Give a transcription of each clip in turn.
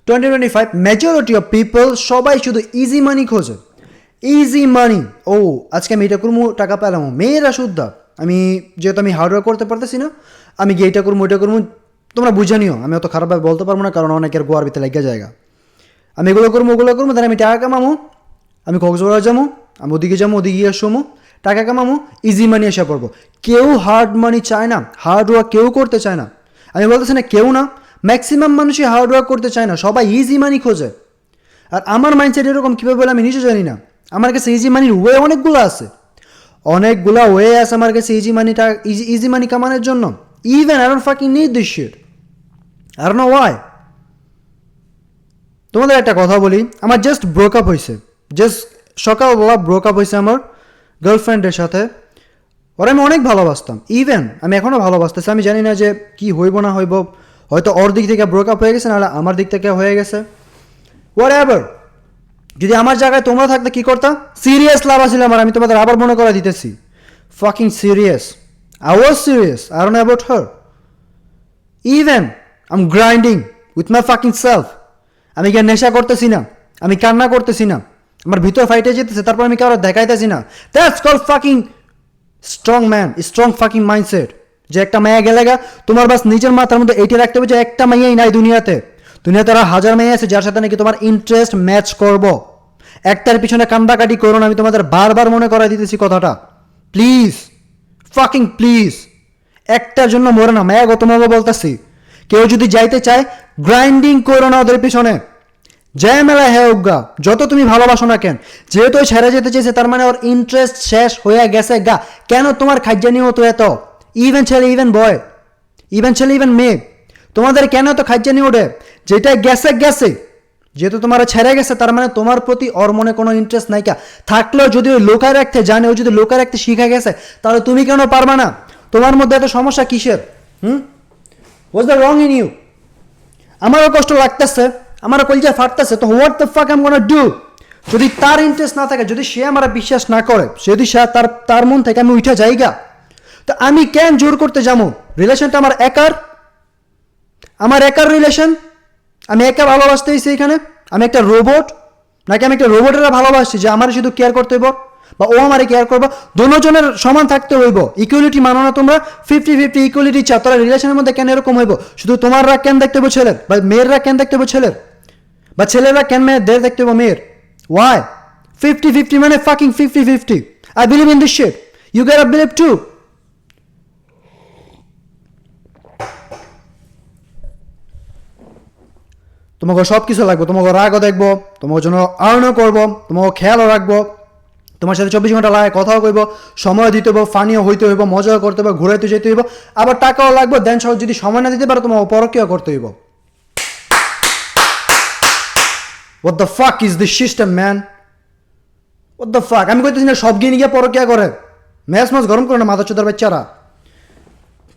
2025 majority of people সবাই শুধু easy মানি খোঁজে, ইজি মানি। ও আজকে আমি এটা করবো, টাকা পেলাম। মেয়েরা শুদ্ধা, আমি যেহেতু আমি হার্ডওয়ার্ক করতে পারতেছি না, আমি গিয়ে এটা করবো, ওইটা করবো। তোমরা বুঝে নিও, আমি অত খারাপভাবে বলতে পারবো না, কারণ অনেকের গোয়ার ভিতরে লেগে জায়গা। আমি এগুলো করবো, ওগুলো করবো, তাহলে আমি টাকা কামাবো, আমি কক্সবাজার যাবো, আমি ওদিকে যাবো, ওদিকে আসবো, টাকা কামাবো, ইজি মানি এসে পড়বো। কেউ হার্ড মানি চায় না, হার্ড ওয়ার্ক কেউ করতে চায় না। আমি বলতেছি না কেউ না, ম্যাক্সিমাম মানুষই হার্ড ওয়ার্ক করতে চায় না, সবাই ইজি মানি খোঁজে। আর আমার মাইন্ডসেট এরকম কীভাবে বলে আমি নিজে জানি না। আমার কাছে ইজি মানির ওয়ে অনেকগুলো আছে, অনেকগুলো ওয়ে আছে আমার কাছে ইজি মানিটা, ইজি মানি কামানোর জন্য। Even I don't fucking need this shit, I don't know why. তোমাদের একটা কথা বলি, আমার জাস্ট ব্রোকআপ হয়েছে, জাস্ট সকালবেলা ব্রোকআপ হয়েছে আমার গার্লফ্রেন্ডের সাথে। ওরা আমি অনেক ভালোবাসতাম, ইভেন আমি এখনও ভালোবাসতেছি। আমি জানি না যে কি হইব না হইব, হয়তো ওর দিক থেকে ব্রোকআপ হয়ে গেছে, নাহলে আমার দিক থেকে হয়ে গেছে, হোয়াট এভার। যদি আমার জায়গায় তোমরা থাকতে কী করতাম? সিরিয়াস লাভ আছিল আমার, আমি তোমাদের আবার মনে করা দিতেছি, fucking serious. I was serious, I don't know about her. Even I am grinding with my fucking self. আমি কি নেশা করতেছি না, আমি কান্না করতেছি না, আমার ভিতর ফাইটে যেতেছে, তারপর আমি কারো দেখাইতেছি না। That's call fucking strong man, strong fucking mindset. যে একটা মায়া গেলে গা, তোমার বাস নিজের মাথার মধ্যে এইটা রাখতে হবে যে একটা মাইয়াই নাই দুনিয়াতে। দুনিয়াতে আরো হাজার মেয়ে আছে যার সাথে নাকি তোমার ইন্টারেস্ট ম্যাচ করব। একটার পিছনে কান্দাকাটি করো না, আমি তোমাদের বারবার মনে করাই দিতেছি কথাটা। প্লিজ, ফাকিং প্লিজ, একটার জন্য মরে না, মেয়া তোমাকে বলতেছি। কেউ যদি যাইতে চায়, গ্রাইন্ডিং করো না ওদের পিছনে, জয় মেলা হে উগা, যত তুমি ভালোবাসো না কেন। যেহেতু ওই ছেড়ে যেতে চেয়েছে, তার মানে ওর ইন্টারেস্ট শেষ হয়ে গেছে গা। কেন তোমার খাজ্জানি হতো এত? ইভেন ছেলে, ইভেন বয়, ইভেন ছেলে, ইভেন মেয়ে, তোমাদের কেন এত খাজ্জানি ওঠে? যেটা গেছে গেছে, যেহেতু তোমার ছেড়ে গেছে, তার মানে তোমার প্রতি ওর মনে কোনো ইন্টারেস্ট নাইকা। থাকলেও যদি ওই লোকায় রাখতে জানে, ও যদি লোকায় রাখতে শিখে গেছে, তাহলে তুমি কেন পারবা না? তোমার মধ্যে এত সমস্যা কিসের? What's the wrong in you? আমারও কষ্ট লাগতেছে, আমারও কলজা ফাটতেছে, তো what the fuck I am gonna do? যদি তার ইন্টারেস্ট না থাকে, যদি সে আমার বিশ্বাস না করে, যদি সে তার মন থেকে আমি উঠে যাইগা, তো আমি কেন জোর করতে যাবো? রিলেশনটা আমার একার রিলেশন, আমি একা ভালোবাসতেছি এখানে। আমি একটা রোবট নাকি আমি একটা রোবটের ভালোবাসছি যে আমার শুধু কেয়ার করতে হইব, বা ও আমারে কেয়ার করবো? দুজনের সমান থাকতে হইব, ইকুয়ালিটি মানো না তোমরা? 50-50 ইকুয়ালিটি চাও, তোরা রিলেশনের মধ্যে কেন এরকম হইব? শুধু তোমাররা কেন দেখতে হইব ছেলের, বা মেয়েররা কেন দেখতে হইব ছেলের, বা ছেলেরা কেন মেয়েদের দেখতে হইব মেয়ের? ওয়াই 50-50 মানে fucking 50-50? I believe in this shit, you get a believe too. তোমাকে সব কিছু লাগবো, তোমাকে রাগও দেখবো, তোমার জন্য আর্নও করবো, তোমাকে খেয়ালও রাখবো, তোমার সাথে 24 ঘন্টা লাগে কথাও কইব, সময় দিতে হইব, ফানিও হইতে হইব, মজাও করতে হইব, ঘুরাইতে যেতে হইব, আবার টাকাও লাগবে। দেন সহ যদি সময় না দিতে পারো, তোমাকে পরকীয়া করতে হইব। What the fuck is this system man? What the ফাক? আমি কইতেছি না সব গিয়ে গিয়ে পরকীয়া করে, ম্যাচ গরম করে না মাথা চোদার বাচ্চারা,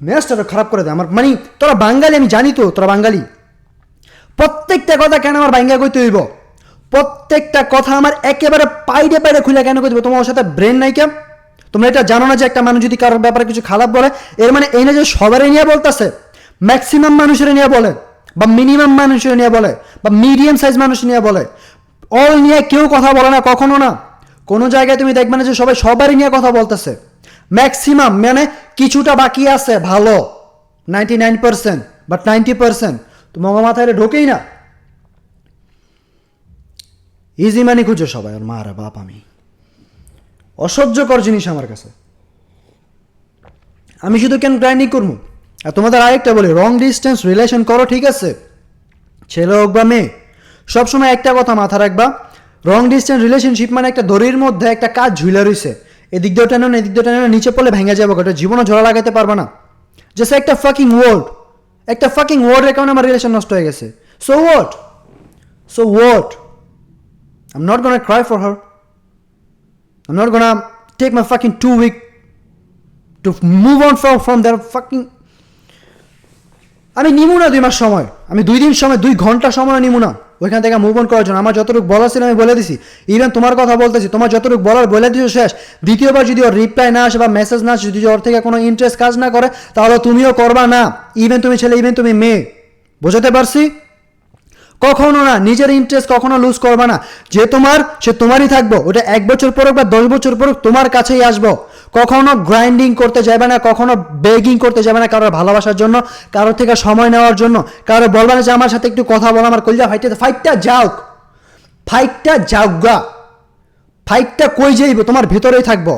ম্যাচটা খারাপ করে দেয় আমার। মানে তোরা বাঙালি, আমি জানি তো তোরা বাঙালি, প্রত্যেকটা কথা কেন আমার বাঙ্গা কইতে হইব? প্রত্যেকটা কথা আমার একেবারে পাইডে পাইডে খুলে কেন কই দিব? তোমার সাথে ব্রেন নাই কেন? তোমরা এটা জানো না যে একটা মানুষ যদি কারোর ব্যাপারে কিছু খারাপ বলে, এর মানে এই না যে সবারই নিয়ে বলতেছে, ম্যাক্সিমাম মানুষের নিয়ে বলে, বা মিনিমাম মানুষের নিয়ে বলে, বা মিডিয়াম সাইজ মানুষ নিয়ে বলে। অল নিয়ে কেউ কথা বলে না, কখনো না। কোনো জায়গায় তুমি দেখবে না যে সবারই নিয়ে কথা বলতেছে। ম্যাক্সিমাম মানে কিছুটা বাকি আছে ভালো, 99%, বাট 90% তোমার মাথায় ঢোকেই না। ইজি মানি খুঁজো সবাই, আর মারা বাপ, আমি অসহ্যকর জিনিস আমার কাছে। আমি শুধু কেন গ্রাইন্ডিং করবো? আর তোমাদের আরেকটা বলি, রং ডিস্টেন্স রিলেশন করো, ঠিক আছে, ছেলে হোক বা মেয়ে, সবসময় একটা কথা মাথা রাখবা, রং ডিস্টেন্স রিলেশনশিপ মানে একটা দড়ির মধ্যে একটা কাজ ঝুলে রয়েছে, এদিক দিয়ে টানো না, এদিক দিয়ে টানো না, নিচে পড়লে ভেঙে যাবো, ওটা জীবনও ঝোলা লাগাতে পারবে না। জাস্ট একটা ফাকিং ওয়ার্ডের কারণে আমার রিলেশন নষ্ট হয়ে গেছে। So what? I'm not gonna cry for her. I'm not gonna take my fucking 2 week to move on from their fucking... আমি নিমু না 2 মাস সময়, আমি 2 দিন সময়, 2 ঘন্টা সময় নিমু না ওইখান থেকে মুভ অন করার জন্য। আমার যতটুকু বলা ছিল আমি বলে দিছি, ইভেন তোমার কথা বলতেছি, তোমার যতটুকু বলার বলে দিছো শেষ। দ্বিতীয়বার যদি ওর রিপ্লাই না আসে বা মেসেজ না আসে, যদি ওর থেকে কোনো ইন্টারেস্ট কাজ না করে, তাহলে তুমিও করবা না। ইভেন তুমি ছেলে, ইভেন তুমি মেয়ে, বোঝাতে পারছি? কখনো না, নিজের ইন্টারেস্ট কখনো লুজ করবে না। যে তোমার সে তোমারই থাকবো, ওটা 1 বছর পর বা 10 বছর পর তোমার কাছেই আসবো। কখনো গ্রাইন্ডিং করতে যাবে না, কখনো বেগিং করতে যাবে না কারোর ভালোবাসার জন্য, কারোর থেকে সময় নেওয়ার জন্য, কারো বলবে না যে আমার সাথে একটু কথা বলো, আমার কলিজা ফাইটটা যাওক, ফাইটটা কই যাইব, তোমার ভেতরেই থাকবো।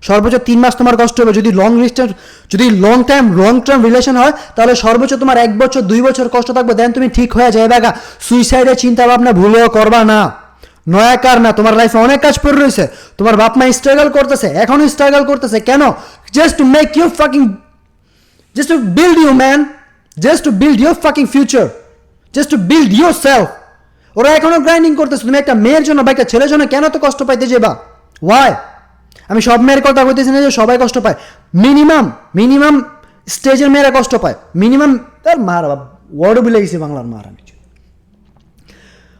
সর্বোচ্চ 3 মাস তোমার কষ্ট হবে। যদি লং টার্ম রিলেশন হয় তাহলে সর্বোচ্চ তোমার 1 বছর 2 বছর কষ্ট থাকবে, দেন তুমি ঠিক হয়ে যাবে। সুইসাইডের চিন্তা ভাবনা ভুলেও করবা না। নয়াকার না, তোমার লাইফে অনেক কাজ পড়ে রয়েছে। তোমার বাপ মা স্ট্রাগল করতেছে, এখনো স্ট্রাগল করতেছে। কেন? Just to make you fucking, just to build you man, just to build your fucking future, just to build yourself. ওরা এখনো গ্রাইন্ডিং করতেছে। তুমি একটা মেয়ের জন্য বা একটা ছেলের জন্য কেন তো কষ্ট পাইতে যাবা? ওয়াই? আমি সব মেয়ের কথা বলতেছি না যে সবাই কষ্ট পায়, মিনিমাম স্টেজের মেয়েরা কষ্ট পায়, মিনিমাম। তার মার ওয়ার্ডও বলে গেছি বাংলার মার। আমি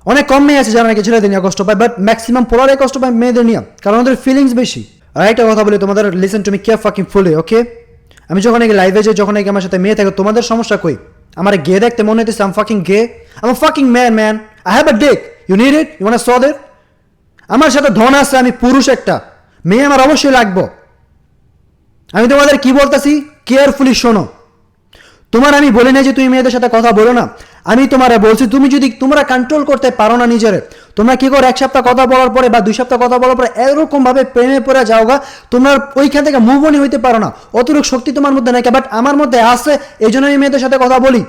অনেক কম মেয়ে আছে যারা নাকি ছেলেদের নিয়ে কষ্ট পায়, বাট ম্যাক্সিমাম পোলারে কষ্ট পায় মেয়েদের নিয়ে, কারণ ওদের ফিলিংস বেশি। আর একটা কথা বলি তোমাদের, listen to me care fucking fully, okay? আমি যখন নাকি লাইভে যাই, যখন নাকি আমার সাথে মেয়ে থাকে, তোমাদের সমস্যা কই? আমার গে দেখতে মনে হইতেছে I'm fucking gay, I'm fucking man, I have a dick, you need it, you want to so that? আমার সাথে ধন আছে, আমি পুরুষ একটা, মেয়ে আমার অবশ্যই লাগবো। আমি তোমাদের কি বলতেছি কেয়ারফুলি শোনো। আমি বলি না যে তুমি মেয়েদের সাথে কথা বলো না, আমি তোমারা বলছি তুমি যদি তোমরা কন্ট্রোল করতে পারো না নিজেরে, তোমরা কি করো 1 সপ্তাহ কথা বলার পরে বা 2 সপ্তাহ কথা বলার পরে এরকম ভাবে প্রেমে পড়ে যাওগা, তোমরা ওইখান থেকে মুভ অনই হইতে পারো না। অতটুকু শক্তি তোমার মধ্যে নাই, বাট আমার মধ্যে আছে, এই জন্য আমি মেয়েদের সাথে কথা বলি।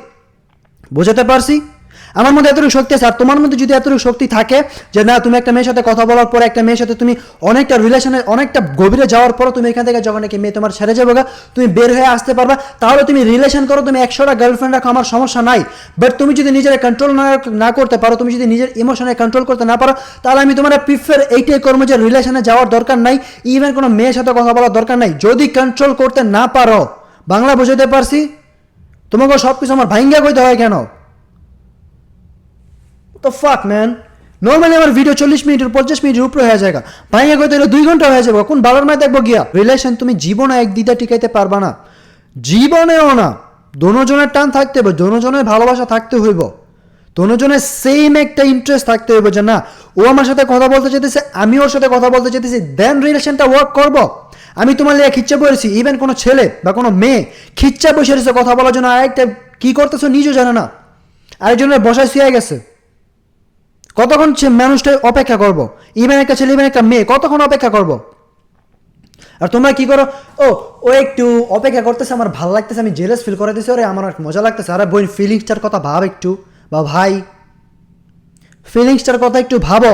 বুঝতে পারছি? আমার মধ্যে এতটুকু শক্তি আছে। আর তোমার মধ্যে যদি এতটুকু শক্তি থাকে যে না, তুমি একটা মেয়ের সাথে কথা বলার পরে, একটা মেয়ের সাথে তুমি অনেকটা রিলেশনে অনেকটা গভীরে যাওয়ার পর তুমি এখান থেকে যখন নাকি মেয়ে তোমার ছেড়ে যাবে, তুমি বের হয়ে আসতে পারবা, তাহলে তুমি রিলেশন করো, তুমি 100টা গার্লফ্রেন্ড রাখো, আমার সমস্যা নাই। বাট তুমি যদি নিজের কন্ট্রোল না করতে পারো, তুমি যদি নিজের ইমোশনে কন্ট্রোল করতে না পারো, তাহলে আমি তোমার প্রিফার এইটাই করবো যে রিলেশনে যাওয়ার দরকার নাই, ইভেন কোনো মেয়ের সাথে কথা বলার দরকার নাই, যদি কন্ট্রোল করতে না পারো। বাংলা বুঝাতে পারছি? তোমাকে সব কিছু আমার ভাইঙ্গা কইতে হয় কেন? তো ফাক ম্যান, নর্মালি আমার ভিডিও 40 মিনিটের 50 মিনিটের উপরে হয়ে যায়, ভাইয়া কইতে হলে 2 ঘন্টা হয়ে যাবে, কোন বাবার মায় দেখবো গিয়া? রিলেশন তুমি জীবনে এক দিদা টিকাইতে পারবা না, জীবনেও না। দোনোজনের টান থাকতে হবে, দোনোজনের ভালোবাসা থাকতে হইব, দোনোজনের সেম একটা ইন্টারেস্ট থাকতে হইব যে না, ও আমার সাথে কথা বলতে চাইতেছে, আমি ওর সাথে কথা বলতে চাইতেছি, দেন রিলেশনটা ওয়ার্ক করবো। আমি তোমার লিয়ে খিচ্চা বসেছি, ইভেন কোনো ছেলে বা কোনো মেয়ে খিচ্চা বসে রয়েছে কথা বলার জন্য, আরেকটা কি করতেছো নিজেও জানে না, আরেকজনের বসায় শুয়ে গেছে। কতক্ষণ মানুষটা অপেক্ষা করবো? ইভেন একটা ছেলে, ইভেন একটা মেয়ে কতক্ষণ অপেক্ষা করবো? আর তোমরা কি করো, ও একটু অপেক্ষা করতেছে, আমার ভালো লাগতেছে, আমি জেলাস ফিল করে দিচ্ছি, ওরে আমার মজা লাগতেছে। আরে বোন, ফিলিংসটার কথা ভাব একটু, বা ভাই ফিলিংসটার কথা একটু ভাবো।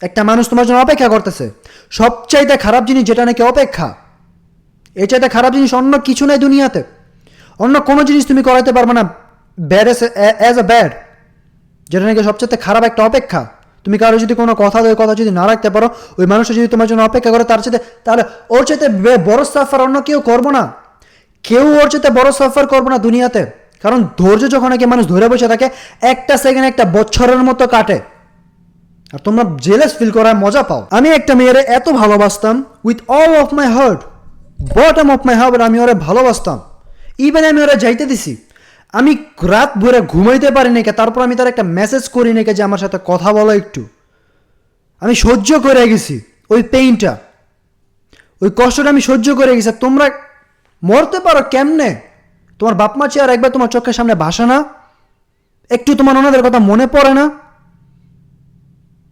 একটা মানুষ তোমার জন্য অপেক্ষা করতেছে। সবচাইতে খারাপ জিনিস যেটা নাকি অপেক্ষা, এই চাইতে খারাপ জিনিস অন্য কিছু নাই দুনিয়াতে। অন্য কোনো জিনিস তুমি করাইতে পারবে না ব্যাড অ্যাজ আ ব্যাড, যেটা নাকি সবচেয়ে খারাপ একটা অপেক্ষা। তুমি কারো যদি কোনো কথা দেয়, কথা যদি না রাখতে পারো, ওই মানুষটা যদি তোমার জন্য অপেক্ষা করে, তাহলে ওর চাইতে বড় সাফার অন্য কেউ করবো না, কেউ ওর চাইতে বড় সাফার করবো না দুনিয়াতে। কারণ ধৈর্য যখন নাকি মানুষ ধরে বসে থাকে, একটা সেকেন্ড একটা বছরের মতো কাটে, আর তোমরা জেলাস ফিল করার মজা পাও। আমি একটা মেয়েরে এত ভালোবাসতাম, with all of my heart, bottom of my heart আমি ওরা ভালোবাসতাম। ইভেন আমি ওরা যাইতে দিছি, আমি রাত ভরে ঘুমাইতে পারি নাকি, তারপর আমি তার একটা মেসেজ করি নাকি যে আমার সাথে কথা বলো একটু। আমি সহ্য করে গেছি ওই পেইনটা, ওই কষ্টটা আমি সহ্য করে গেছি। তোমরা মরতে পারো কেমনে? তোমার বাপ মা চেয়ে আর একবার তোমার চোখের সামনে ভাসে না? একটু তোমার ওনাদের কথা মনে পড়ে না?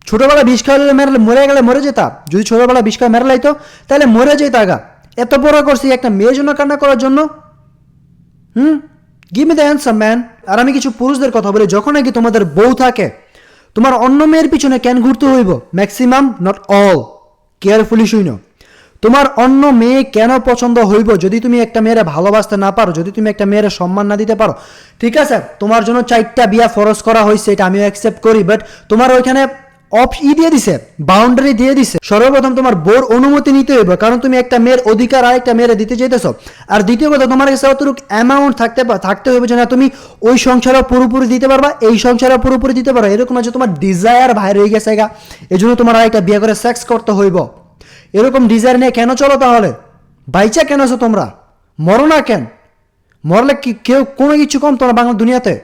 ছোটবেলা বিষ খাওয়ালে মরে গেলে মরে যেতাম, যদি ছোটবেলা বিষ খাওয়া মেরে লাইতো তাহলে মরে যেত আগা। এত বড় করছি একটা মেয়ের জন্য কান্না করার জন্য? Give me the answer man. আর আমি কিছু পুরুষদের কথা বলি, যখন নাকি তোমাদের বউ থাকে, তোমার অন্য মেয়ের পিছনে কেন ঘুরতে হইব? ম্যাক্সিমাম, নট অল, কেয়ারফুলি শুনো। তোমার অন্য মেয়ে কেন পছন্দ হইব? যদি তুমি একটা মেয়েরে ভালোবাসতে না পারো, যদি তুমি একটা মেয়েরে সম্মান না দিতে পারো, ঠিক আছে, তোমার জন্য 4টা বিয়া ফরজ করা হয়েছে, এটা আমিও অ্যাকসেপ্ট করি, বাট তোমার ওইখানে দিয়ে দিছে, বাউন্ডারি দিয়ে দিছে। সর্বপ্রথম তোমার বোর অনুমতি নিতে হইব, কারণ তুমি একটা মেয়ের অধিকার আরেকটা মেয়েরে দিতে চাইতেছো। আর দ্বিতীয় কথা, তোমার কাছে অতটুকু অ্যামাউন্ট থাকতে হবে যে না, তুমি ওই সংসারও পুরোপুরি দিতে পারবা, এই সংসারও পুরোপুরি দিতে পারো। এরকম আছে তোমার ডিজায়ার বাইরে হয়ে গেছে গা, এই জন্য তোমার আরেকটা বিয়ে করে সেক্স করতে হইব। এরকম ডিজায়ার নিয়ে কেন চলো তাহলে? বাইচা কেন আছো তোমরা? মরো না কেন? মরলে কি কেউ কোনো কিছু কম তোমার বাংলা দুনিয়াতে?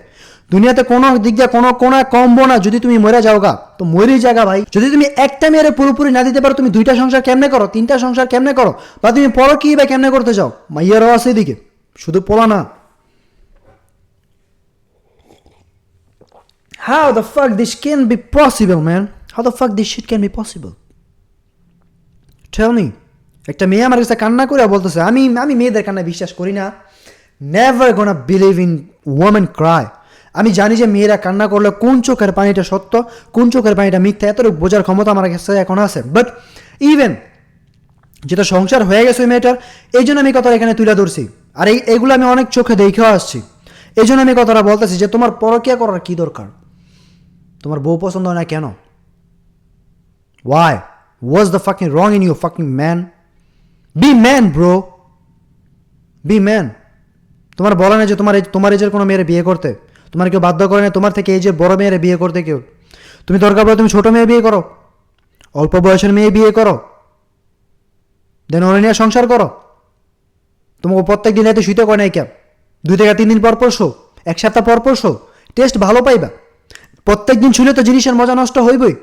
দুনিয়াতে কোনো দিক দিয়ে কোনো কোনা কমবো না। যদি তুমি মরে যাও গা তো মরেই জায়গা ভাই। যদি তুমি একটা মেয়েরে পুরোপুরি না দিতে পারো, তুমি 2টা সংসার কেমনে করো, 3টা সংসার কেমনে করো, বা তুমি পরো কি বা কেমনে করতে চাও? মাইয়ারও আছে এদিকে, শুধু পোলা না। How the fuck this can be possible, man? How the fuck this shit can be possible? Tell me. একটা মেয়ে আমার কাছে কান্না করে বলতেছে, আমি মেয়েদের কান্না বিশ্বাস করি না। Never gonna believe in women cry. আমি জানি যে মেয়েরা কান্না করলে কোন চোখের পানিটা সত্য, কোন চোখের পানিটা মিথ্যা, এতটুকু বোঝার ক্ষমতা আমার কাছে এখন আছে। বাট ইভেন যেটা সংসার হয়ে গেছে ওই মেয়েটার, এই জন্য আমি কথাটা এখানে তুলে ধরছি। আর এইগুলো আমি অনেক চোখে দেখেও আসছি। এই জন্য আমি কথাটা বলতেছি যে তোমার পরকীয়া করার কি দরকার? তোমার বউ পছন্দ হয় না কেন? Why? What's the fucking wrong in you, fucking man? Be man, bro. Be man. তোমার বলা না যে তোমার এজের কোনো মেয়ের বিয়ে করতে, তোমার কেউ বাধ্য করে না তোমার থেকে এজের বড় মেয়ের বিয়ে করতে কেউ। তুমি দরকার পড়ে তুমি ছোট মেয়ে বিয়ে করো, অল্প বয়সের মেয়ে বিয়ে করো, দেন ওরা নিয়ে সংসার করো। তোমাকে প্রত্যেক দিন রাতে শুইতে করে নাই কেন? 2 থেকে 3 দিন পর পর শো, 1 সপ্তাহ পর পর শো, টেস্ট ভালো পাইবা। প্রত্যেক দিন শুলে তো জিনিসের মজা নষ্ট হইবই।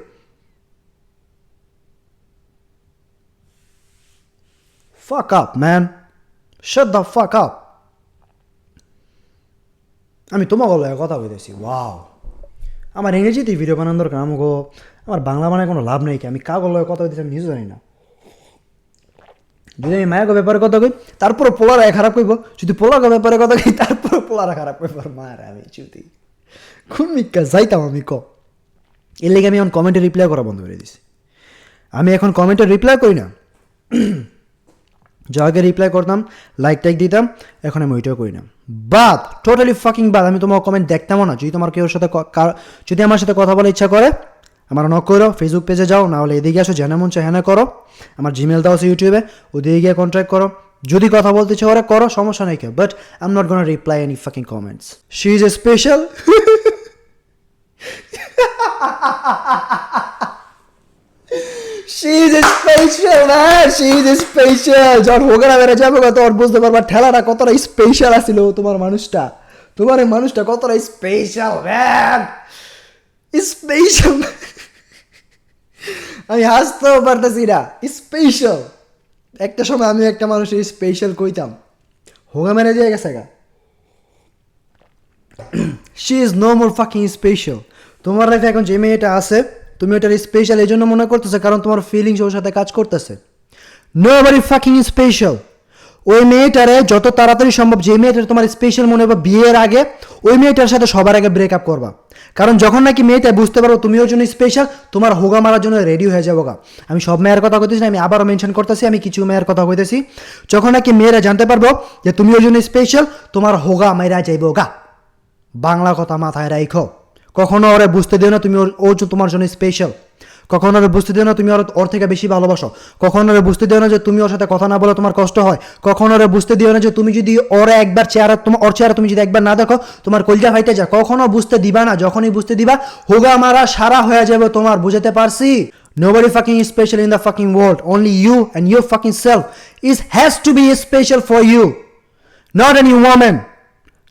Fuck up, man. Shut the fuck up. আমি তোমাকে কথা বলতেছি। ওয়াও, আমার ইংরেজিতে ভিডিও বানানোর দরকার, আমাকে আমার বাংলা বানায় কোনো লাভ নেই কি? আমি কাগজ কথা বলতেছি, আমি নিজে জানি না। যদি আমি মায়াকে ব্যাপারে কথা কই তারপরে পোলারা খারাপ কইব, যদি পোলাকে ব্যাপারে কথা কই তারপরে পোলারা খারাপ কইব। মার আমি চুতি কোন মিক্কা যাইতাম আমি ক। এর লেগে আমি এখন কমেন্টে রিপ্লাই করা বন্ধ করে দিছি। আমি এখন কমেন্টে রিপ্লাই করি না। যা আগে রিপ্লাই করতাম, লাইক টাইক দিতাম, এখন আমি ওইটাও করি না। বাদ, টোটালি ফাকিং বাদ। আমি তোমার কমেন্ট দেখতামও না। যদি তোমার কেউ সাথে যদি আমার সাথে কথা বলার ইচ্ছা করে আমার নক করো, ফেসবুক পেজে যাও, না হলে এদিকে আসো, যেন মন চায় হ্যাঁ করো। আমার জিমেল দাও আছে ইউটিউবে, ওদিকে গিয়ে কন্ট্যাক্ট করো। যদি কথা বলতে চাও ওরা করো, সমস্যা নেই কেউ। But I am not gonna reply any fucking comments. She is a special. She is special, man. She is special. যখন হোক না বেড়ে যাবো তখন বুঝতে পারবা ঠেলাটা কতটা স্পেশাল আছিল। তোমার মানুষটা, তোমার এই মানুষটা কতটা স্পেশাল, ম্যান। স্পেশাল। আমি হাসতেও পারতেছি না। স্পেশাল। একটা সময় আমি একটা মানুষের স্পেশাল কইতাম, হোগা মেরে দিয়ে গেছে গা। She is no more fucking special. তোমার লাইফে এখন যে মেয়েটা আছে, তুমি ওটার স্পেশাল এই জন্য মনে করতেছে কারণ তোমার ফিলিংস ওর সাথে কাজ করতেছে। Nobody fucking special. ওই মেয়েটারে যত তাড়াতাড়ি সম্ভব, যে মেয়েটার তোমার স্পেশাল মনে হবে বিয়ের আগে, ওই মেয়েটার সাথে সবার আগে ব্রেকআপ করবা। কারণ যখন নাকি মেয়েটা বুঝতে পারো তুমি ওর জন্য স্পেশাল, তোমার হোগা মারার জন্য রেডি হয়ে যাবো গা। আমি সব মেয়ের কথা কইতেছি না, আমি আবারও মেনশন করতেছি, আমি কিছু মেয়ের কথা কইতেছি। যখন নাকি মেয়েরা জানতে পারবো যে তুমি ওর জন্য স্পেশাল, তোমার হোগা মাইরা যাইবো গা। বাংলা কথা মাথায় রাখো। কখনো ওরে বুঝতে দিও না তুমি ওর তোমার জন্য স্পেশাল। কখনো ওরে বুঝতে দিও না তুমি ওর থেকে বেশি ভালোবাসো। কখনো ওরে বুঝতে দিও না যে তুমি ওর সাথে কথা না বলে তোমার কষ্ট হয়। কখনো ওরে বুঝতে দিও না যে তুমি যদি ওরে একবার ওর চেহারা তুমি যদি একবার না দেখো তোমার কলজা ফাইটে যায়। কখনো বুঝতে দিবা না। যখনই বুঝতে দিবা হোগা মারা সারা হয়ে যাবে তোমার। বুঝতে পারছি? Nobody fucking special in the fucking world. Only you and your fucking self has to be special for you. Not any woman.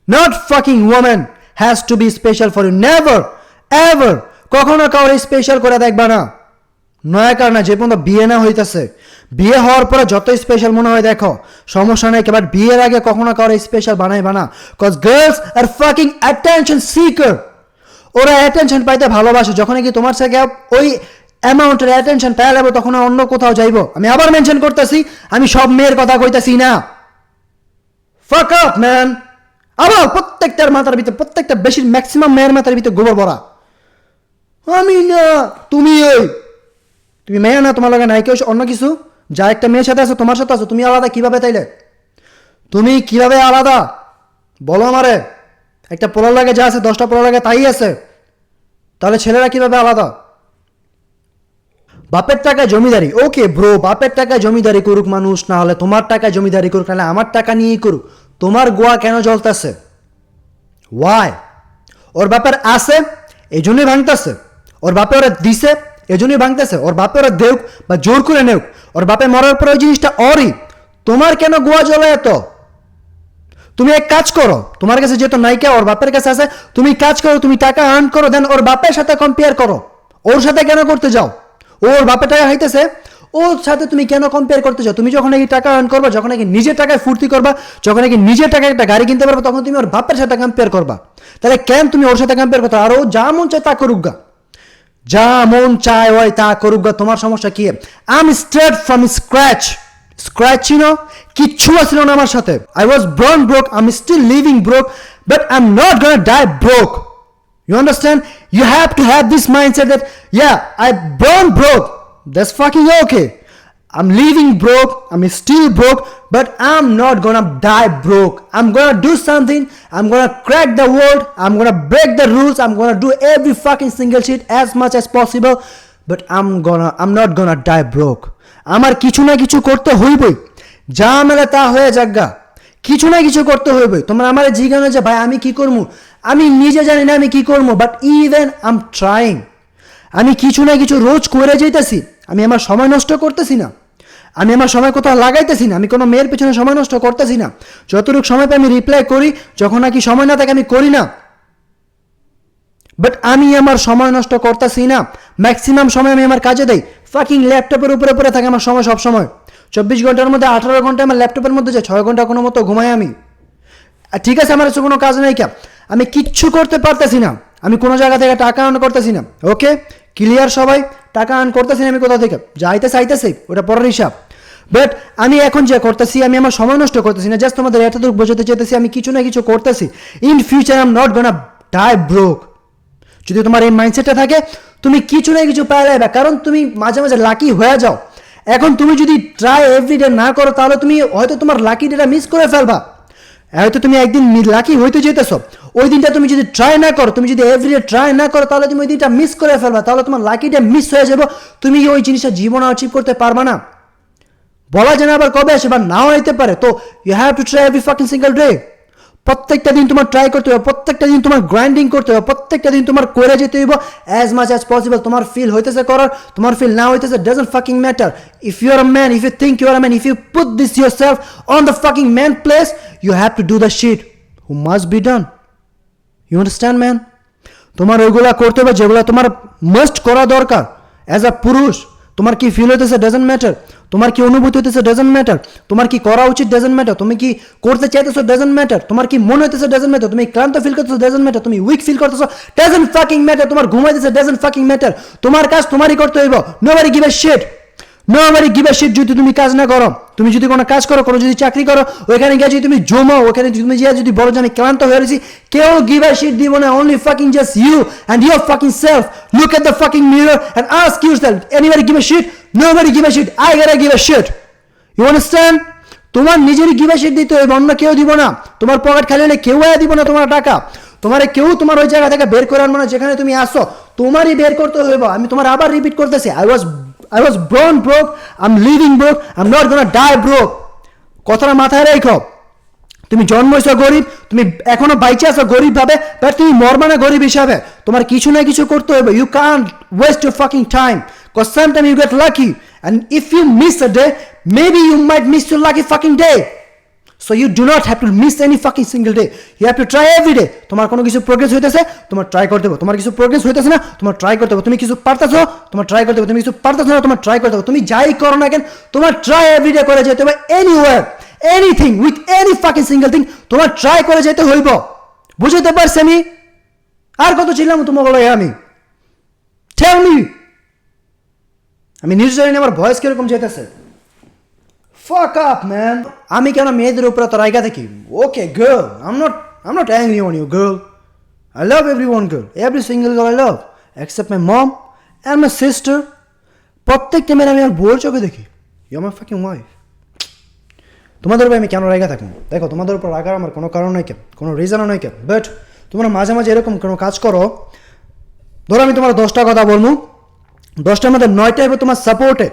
Not fucking woman has to be special for you. Never, ever. কখনো কাউরে special করে দেখবা না। নয়া কারণে যে পর্যন্ত বিয়ে না হইতেছে, বিয়ে হওয়ার পরে যত স্পেশাল মনে হয় দেখো, সমস্যা নেই। এবার বিয়ের আগে কখনো কাউরে স্পেশাল বানাইবা না। কজ গার্লস আর ফাকিং অ্যাটেনশন সিকার। ওরা অ্যাটেনশন পাইতে ভালোবাসে। যখন কি তোমার থেকে ওই অ্যামাউন্টের অ্যাটেনশন পেয়ে যাবো তখন অন্য কোথাও যাইবো। আমি আবার মেনশন করতেছি, আমি সব মেয়ের কথা কইতেছি না। ফাক আপ ম্যান। আবার প্রত্যেকটার মাথার ভিতরে, প্রত্যেকটা বেশি ম্যাক্সিমাম মেয়ের মাথার ভিতরে গোবর ভরা। আমি না, তুমি তুমি মেয়ে না, তোমার লাগে নাই কেউ অন্য কিছু। যা একটা মেয়ের সাথে আছো, তোমার সাথে আছো, তুমি আলাদা কিভাবে তাইলে? তুমি কিভাবে আলাদা বলো আমারে? একটা পোলার লাগে যা আছে 10টা পোলার লাগে তাই আছে, তাহলে ছেলেরা কিভাবে আলাদা? বাপের টাকায় জমিদারি, ওকে ব্রো, বাপের টাকায় জমিদারি করুক মানুষ, না হলে তোমার টাকায় জমিদারি করুক, নাহলে আমার টাকা নিয়েই করুক। তোমার গোয়া কেন জ্বলতেছে? ওয়াই? ওর বাপের আছে এই জন্যই ভাঙতেছে। ওর বাপে ওরা দিছে এই জন্যই ভাঙতেছে। ওর বাপে ওরা দেউক বা জোর করে নেউক, ওর বাপে মরার পরে ওই জিনিসটা ওরই। তোমার কেন গোয়া জ্বলে এত? তুমি এক কাজ করো, তোমার কাছে যেহেতু নায়িকা ওর বাপের কাছে আছে, তুমি কাজ করো, তুমি টাকা আর্ন করো, দেন ওর বাপের সাথে কম্পেয়ার করো। ওর সাথে কেন করতে যাও? ওর বাপের টাকা হইতেছে, ওর সাথে তুমি কেন কম্পেয়ার করতে চাও? তুমি যখন নাকি টাকা আর্ন করবা, যখন নাকি নিজের টাকায় ফুর্তি করবা, যখন নাকি নিজের টাকায় একটা গাড়ি কিনতে পারবা, তখন তুমি ওর বাপের সাথে কম্পেয়ার করবা। তাহলে কেন তুমি ওর সাথে কম্পেয়ার করতে? আর ও যা মন চায় তা করুক গা, যা মন চায় ওই তা করুক গা, তোমার সমস্যা কি? I am straight from scratch. Scratch ছিল, কিচ্ছু আসছিল না আমার সাথে। I was born broke, I'm still living broke, but I'm not gonna die broke. You understand? You have to have this mindset that, yeah, I born broke. That's fucking okay. I'm living broke, I'm still broke, but I'm not gonna die broke. I'm gonna do something, I'm gonna crack the world, I'm gonna break the rules, I'm gonna do every fucking single shit as much as possible, but I'm not gonna die broke. আমার কিছু না কিছু করতে হইবই, যা মেলে তা হয়ে যাগা, কিছু না কিছু করতে হইবই। তোমরা আমার জিজ্ঞাসা যে ভাই আমি কি করবো, আমি নিজে জানি না আমি কি করবো, but even I am trying. আমি কিছু না কিছু রোজ করে যাইতেছি, আমি আমার সময় নষ্ট করতেছি না, আমি আমার সময় কোথাও লাগাইতেছি না, আমি কোনো মেয়ের পেছনে সময় নষ্ট করতেছি না। যতটুকু সময় পাই আমি রিপ্লাই করি, যখন নাকি সময় না থাকে আমি করি না, বাট আমি আমার সময় নষ্ট করতেছি না। ম্যাক্সিমাম সময় আমি আমার কাজে দেই, ফাকিং ল্যাপটপের উপরে পড়ে থাকে আমার সময়, সব সময় 24 ঘন্টার মধ্যে 18 ঘন্টা আমার ল্যাপটপের মধ্যে যায়, 6 ঘন্টা কোনো মতো ঘুমাই আমি। আর ঠিক আছে, আমার কাছে কোনো কাজ নেই, কেন আমি কিচ্ছু করতে পারতেছি না, আমি কোনো জায়গা থেকে টাকা আর্ন করতেছি না। ওকে, ক্লিয়ার সবাই? টাকা আর্ন করতেছি না আমি কোথা থেকে, যাইতেছে আইতেছে ওটা পরের হিসাব। বাট আমি এখন যে করতেছি, আমি আমার সময় নষ্ট করতেছি না, জাস্ট তোমাদের এতটুকু বোঝাতে চাইতেছি আমি কিছু না কিছু করতেছি। In future I am not gonna die broke. যদি তোমার এই মাইন্ডসেটটা থাকে, তুমি কিছু না কিছু পেয়ে যাবে, কারণ তুমি মাঝে মাঝে লাকি হয়ে যাও। এখন তুমি যদি ট্রাই এভরিডে না করো, তাহলে তুমি হয়তো তোমার লাকি ডেটা মিস করে ফেলবা। হয়তো তুমি একদিন লাকি হইতে যেতেছো, ওই দিনটা তুমি যদি ট্রাই না করো, তুমি যদি এভরিডে ট্রাই না করো, তাহলে তুমি ওই দিনটা মিস করে ফেলবা, তাহলে তোমার লাকিটা মিস হয়ে যাবে, তুমি ওই জিনিসটা জীবনে অ্যাচিভ করতে পারবা না। বলা যায় না আবার কবে আসে, বা নাও হইতে পারে। তো you have to try every fucking single day. প্রত্যেকটা দিন তোমার ট্রাই করতে হবে, প্রত্যেকটা দিন তোমার গ্রাইন্ডিং করতে হবে, প্রত্যেকটা দিন তোমার করে যেতে হইব অ্যাজ মাচ অ্যাজ পসিবল। তোমার ফিল হইতেছে করার, তোমার ফিল না হইতেছে, doesn't fucking matter. If you are a man, if you think you are a man, if you put this yourself on the fucking man place, you have to do the shit who must be done. You understand man? তোমার ওইগুলা করতে হবে যেগুলো তোমার must করা দরকার as a পুরুষ। তোমার কি ফিল হইতেছে ডাজন্ট ম্যাটার, তোমার কি অনুভূতি হইতেছে ডাজন্ট ম্যাটার, তোমার কি করা উচিত ডাজন্ট ম্যাটার, তুমি কি করতে চাইতেছো ডাজন্ট ম্যাটার, তোমার কি মনে হইতেছে ডাজন্ট ম্যাটার, তুমি ক্লান্ত ফিল করতেছো ডাজন্ট ম্যাটার, তুমি উইক ফিল করতেছো ডাজন্ট ফাকিং ম্যাটার, তোমার ঘুমাইতেছে ডাজন্ট ফাকিং ম্যাটার। তোমার কাজ তোমারই করতে হইব। Nobody give a shit, nobody give a shit. যদি তুমি কাজ না করো, তুমি যদি কোনো কাজ করো, কোনো যদি চাকরি করো, ওইখানে গিয়ে যদি তুমি জমাও, ওখানে তুমি গিয়ে যদি বলো যে আমি ক্লান্ত হয়ে গেছি, কেউ গিভ আ শিট দিব না। Only fucking just you and your fucking self. Look at the fucking mirror and ask yourself, anybody give a shit? Nobody give a shit. I got give a shit. You understand? তোমার নিজেরই give a sheet দিতে হবে, অন্য কেউ দিব না। তোমার pocket খালি হলে কেউ দিব না তোমার টাকা, তোমার কেউ তোমার ওই জায়গা থেকে বের করে আনবো না যেখানে তুমি আসো, তোমারই বের করতে হইব। আমি তোমার আবার রিপিট করতেছি, I was born broke, I'm living broke, I'm not gonna die broke. কথাটা মাথায় রেখো। তুমি জন্মইছো গরিব, তুমি এখনো বাইচে আছো গরিব ভাবে, বাট তুমি মরবা না গরিব হিসাবে। তোমার কিছু না কিছু করতে হবে। You can't waste your fucking time, cause sometime you get lucky, and if you miss a day, maybe you might miss your lucky fucking day. So you do not have to miss any fucking single day. You have to try every day. তোমার কোনো কিছু progress হইতেছে, তোমার try করতে হবে। তোমার কিছু progress হইতেছে না, তোমার ট্রাই করতে হবে। তুমি কিছু পারতেছো, তোমার ট্রাই করতে হবে। তুমি কিছু পারতেছো না, তোমার ট্রাই করতে হবে। তুমি যাই করো না কেন, তোমার ট্রাই এভরি ডে করে যেতে হবে। Anywhere, anything, with any fucking single thing, তোমার ট্রাই করে যেতে হইব। বুঝতে পারছি আমি? আর কত ছিলাম তোমার বলো আমি? Tell me. আমি নিজে জানি না আমার ভয়েস কিরকম যেতেছে। Fuck up, man. আমি কেন মেয়েদের উপরে তো রাইগা থাকি? Okay, girl. I'm not angry on you, girl. I love everyone, girl. Every single girl I love. Except my mom and my sister. প্রত্যেকটা মেয়ের আমি আর বউর চোখে দেখি। You're my fucking wife. তোমাদের উপরে আমি কেন রাইগা থাকবো? দেখো, তোমাদের উপর রাগার আমার কোনো কারণ নাই কেন, কোনো রিজনও নাই কেন। বাট তোমরা মাঝে মাঝে এরকম কোনো কাজ করো, ধরো আমি তোমার 10টা কথা বলবো, 10টার মধ্যে 9টা হবে তোমার সাপোর্টে।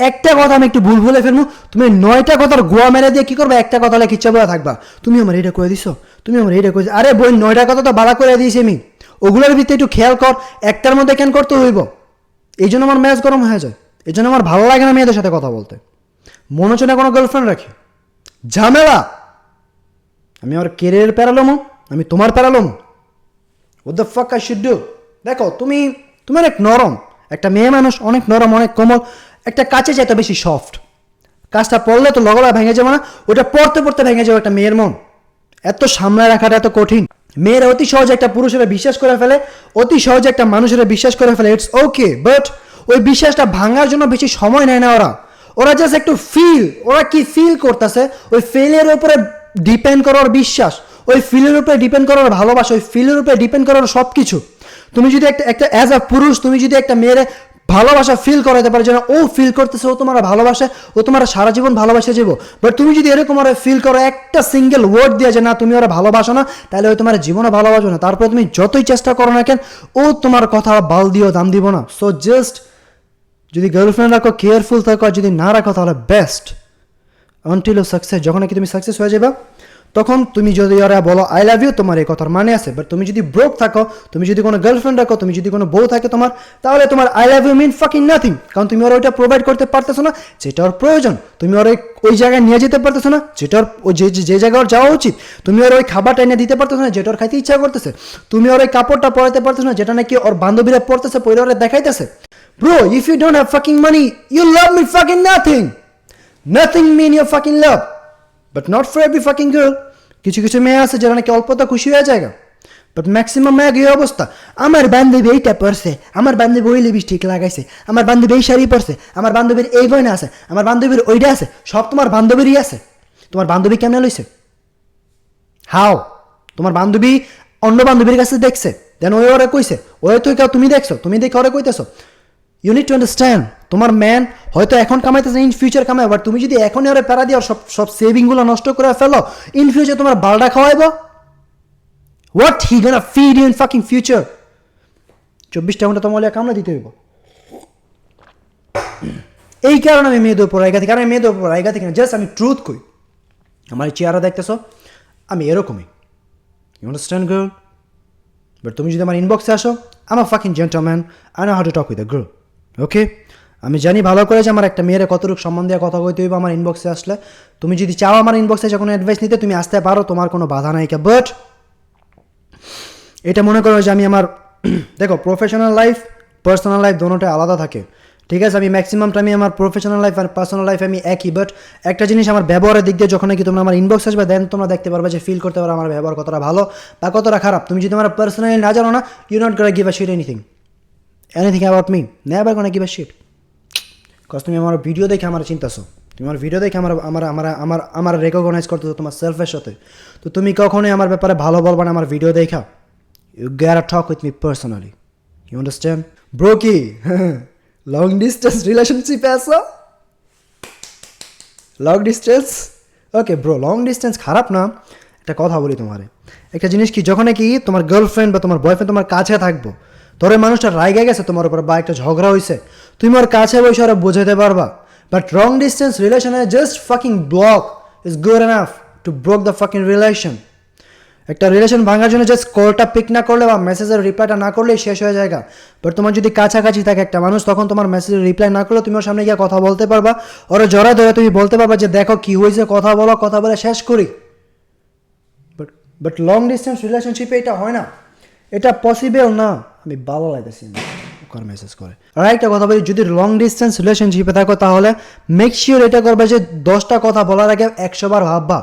একটা কথা আমি একটু ভুল ভুলে ফেলবো, তুমি 9টা কথার গোয়া মেরে দিয়ে কি করবে? একটা কথা লেখা ইচ্ছা বলে থাকবা, তুমি আমার এটা করে দিছো, তুমি আমার এটা করে। আরে বই, 9টা কথা তো বাড়া করে দিয়েছি আমি, ওগুলোর ভিতরে একটু খেয়াল কর। একটার মধ্যে কেন করতে হইব? এই জন্য আমার ম্যাচ গরম হয়ে যায়, এই জন্য আমার ভালো লাগে না মেয়েদের সাথে কথা বলতে। মনে হচ্ছে না কোনো গার্লফ্রেন্ড রাখি, ঝামেলা। আমি আমার কেরিয়ার প্যারালামো, আমি তোমার প্যারালামো? What the fuck I should do? দেখো তুমি অনেক নরম, একটা মেয়ে মানুষ অনেক নরম, অনেক কোমল, একটা কাছে চাইতে বেশি সফট। কাজটা পড়লে তো লগলা ভেঙে যাবে না, ওটা পড়তে পড়তে ভেঙে যাবে একটা মেয়ের মন। এত সামলায় রাখাটা এত কঠিন। মেয়েরা অতি সহজে একটা পুরুষের বিশ্বাস করে ফেলে, অতি সহজে একটা মানুষের বিশ্বাস করে ফেলে, ইটস ওকে, বাট ওই বিশ্বাসটা ভাঙার জন্য বেশি সময় নেয় না ওরা জাস্ট একটু ওরা কি ফিল করতেছে ওই ফিলের উপরে ডিপেন্ড করার বিশ্বাস, ওই ফিলের উপরে ডিপেন্ড করার ভালোবাসা, ওই ফিলের উপরে ডিপেন্ড করার সব কিছু। তুমি যদি একটা অ্যাজ আ পুরুষ তুমি যদি একটা মেয়ের ভালোবাসা ফিল করাতে পারো, যেন ও ফিল করতেছে ও তোমার ভালোবাসে, ও তোমার সারা জীবন ভালোবাসে যাবো, বাট তুমি যদি এরকম ওরা ফিল করো একটা সিঙ্গেল ওয়ার্ড দিয়ে যে না তুমি ওরা ভালোবাসো না, তাহলে ওই তোমার জীবনে ভালোবাসো না। তারপরে তুমি যতই চেষ্টা করো না কেন, ও তোমার কথা বাল দিও দাম দিব না। সো জাস্ট যদি গার্লফ্রেন্ড রাখো কেয়ারফুল থাকো, আর যদি না রাখো তাহলে বেস্ট আনটিল ও সাকসেস। যখন নাকি তুমি সাকসেস হয়ে যাবে তখন তুমি যদি ওরা বলো আই লাভ ইউ, তোমার এই কথার মানে আছে। বাট তুমি যদি ব্রোক থাকো, তুমি যদি কোনো গার্লফ্রেন্ড রাখো, তুমি যদি কোনো বউ থাকে তোমার, তাহলে তোমার I love you mean fucking nothing. কারণ তুমি ওরা ওইটা প্রোভাইড করতে পারতেছো না যেটা ওর প্রয়োজন, তুমি ওর ওই জায়গায় নিয়ে যেতে পারতেছো না যেটা ওর যে জায়গায় ওর যাওয়া উচিত, তুমি ওর ওই খাবারটা এনে দিতে পারতেছো না যেটা ওর খাইতে ইচ্ছা করতেছে, তুমি ওর ওই কাপড়টা পরাতে পারতেছো না যেটা নাকি ওর বান্ধবীরা পড়তেছে পরে ওরা দেখাইতেছে। Bro, if you don't have fucking money, you love me fucking nothing. Nothing mean you fucking love, but not for every fucking girl. কিছু কিছু মেয়ে আছে যারা নাকি অল্পতা খুশি হয়ে যায়, বাট ম্যাক্সিমাম মেয়ে এই অবস্থা, আমার বান্ধবী এইটা পরছে, আমার বান্ধবী ওই লিপস্টিক লাগাইছে, আমার বান্ধবী এই শাড়ি পরছে, আমার বান্ধবীর এই গয়না আছে, আমার বান্ধবীর ওইটা আছে, সব তোমার বান্ধবীরই আছে। তোমার বান্ধবী কেমনে লইছে? হাও? তোমার বান্ধবী অন্য বান্ধবীর কাছে দেখছে, দেন ওই ওরা কইছে, ওই তো তুমি দেখছো, তুমি দেখে ওরা কইতেছো। ইউ নিড টু আন্ডারস্ট্যান্ড, তোমার ম্যান হয়তো এখন কামাইতেছে, ইন ফিউচার কামাই, বাট তুমি যদি এখনই ওরা প্যারা দিয়ে সব সেভিংগুলো নষ্ট করে ফেলো, ইন ফিউচার তোমার বালটা খাওয়াইব। What he gonna feed you in fucking future? 24টা ঘন্টা তোমার কামড়া দিতে হইব। এই কারণে আমি মেয়েদের উপর রাইগা থাকি, কারণ আমি মেয়েদের উপর রাইগা থাকি না, জাস্ট আমি ট্রুথ কই। আমার চেহারা দেখতেছো, আমি এরকমই। You understand girl? বাট তুমি যদি আমার ইনবক্সে আসো, I am a fucking gentleman, I know how to talk with a girl, okay? আমি জানি ভালো করে যে আমার একটা মেয়ের কতটুকু সম্মান দিয়ে কথা কইতে হইব আমার ইনবক্সে আসলে। তুমি যদি চাও আমার ইনবক্সে যখন অ্যাডভাইস নিতে, তুমি আসতে পারো, তোমার কোনো বাধা নাই। বাট এটা মনে করো যে আমি আমার দেখো প্রফেশনাল লাইফ পার্সোনাল লাইফ দোনোটাই আলাদা থাকে, ঠিক আছে? আমি ম্যাক্সিমাম টাইমে আমার প্রফেশনাল লাইফ আর পার্সোনাল লাইফ আমি একই। বাট একটা জিনিস আমার ব্যবহারের দিক দিয়ে যখন নাকি তোমরা আমার ইনবক্স আসবে, দেন তোমরা দেখতে পারবে যে ফিল করতে পারো আমার ব্যবহার কতটা ভালো বা কতটা খারাপ। তুমি যদি আমার পার্সোনালি না জানো না, you not gonna give a shit anything about me, never gonna give a shit. Cause তুমি আমার ভিডিও দেখে আমার চিন্তাছো, তুমি আমার ভিডিও দেখে আমার রেকগনাইজ করতেছো তোমার সেলফের সাথে, তো তুমি কখনোই আমার ব্যাপারে ভালো বলবা না আমার ভিডিও দেখা। You gotta talk with me personally. You understand? Bro কি লং ডিস্টেন্স রিলেশনশিপে আছো? Long distance? Okay bro, long distance খারাপ না। একটা কথা বলি তোমারে, একটা জিনিস কি, যখন কি তোমার গার্লফ্রেন্ড বা তোমার বয়ফ্রেন্ড তোমার কাছে থাকবো, তোর মানুষটা রাইগে গেছে তোমার উপর বা একটা ঝগড়া হয়েছে, তুমি ওর কাছে বসে ওরা বোঝাতে পারবা। বাট লং ডিস্টেন্স রিলেশনে just fucking block is good enough to broke the fucking relation. একটা রিলেশন ভাঙার জন্য জাস্ট কলটা পিক না করলে বা মেসেজের রিপ্লাইটা না করলেই শেষ হয়ে যায়। বাট তোমার যদি কাছাকাছি থাকে একটা মানুষ, তখন তোমার মেসেজের রিপ্লাই না করলে তুমি ওর সামনে গিয়ে কথা বলতে পারবা, ওরা জড়া ধরে তুমি বলতে পারবা যে দেখো কি হয়েছে, কথা বলো, কথা বলে শেষ করি। বাট লং ডিস্টেন্স রিলেশনশিপে এটা হয় না, এটা পসিবল না। আমি ভালো লাগতেছি না মেসেজ করে। আর একটা কথা বলি, যদি লং ডিস্টেন্স রিলেশনশিপে থাকো তাহলে মেক শিওর এটা করবে যে 10টা কথা বলার আগে 100 বার ভাববা,